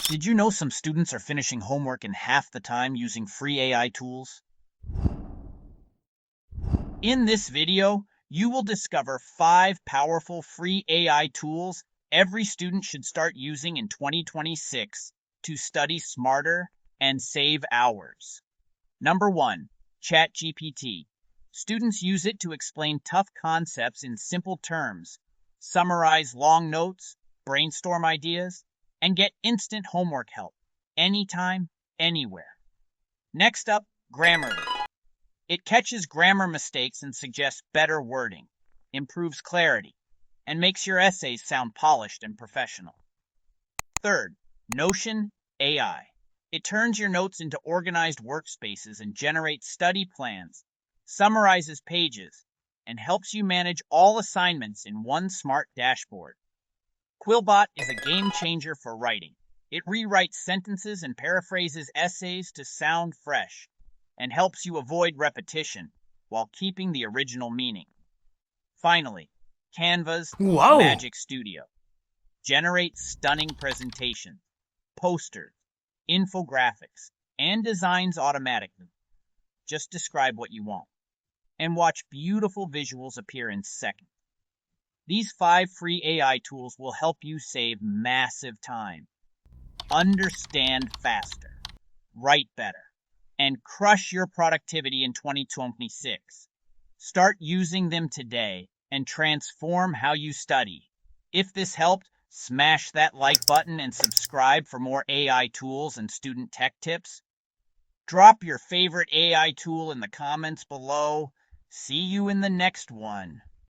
Did you know some students are finishing homework in half the time using free AI tools? In this video, you will discover 5 powerful free AI tools every student should start using in 2026 to study smarter and save hours. Number 1, ChatGPT. Students use it to explain tough concepts in simple terms, summarize long notes, brainstorm ideas, and get instant homework help anytime, anywhere. Next up, Grammarly. It catches grammar mistakes and suggests better wording, improves clarity, and makes your essays sound polished and professional. Third, Notion AI. It turns your notes into organized workspaces and generates study plans, summarizes pages, and helps you manage all assignments in one smart dashboard. Quillbot is a game changer for writing. It rewrites sentences and paraphrases essays to sound fresh, and helps you avoid repetition while keeping the original meaning. Finally, Canva's Whoa! Magic Studio generates stunning presentations, posters, infographics, and designs automatically. Just describe what you want, and watch beautiful visuals appear in seconds. These 5 free AI tools will help you save massive time, understand faster, write better, and crush your productivity in 2026. Start using them today and transform how you study. If this helped, smash that like button and subscribe for more AI tools and student tech tips. Drop your favorite AI tool in the comments below. See you in the next one.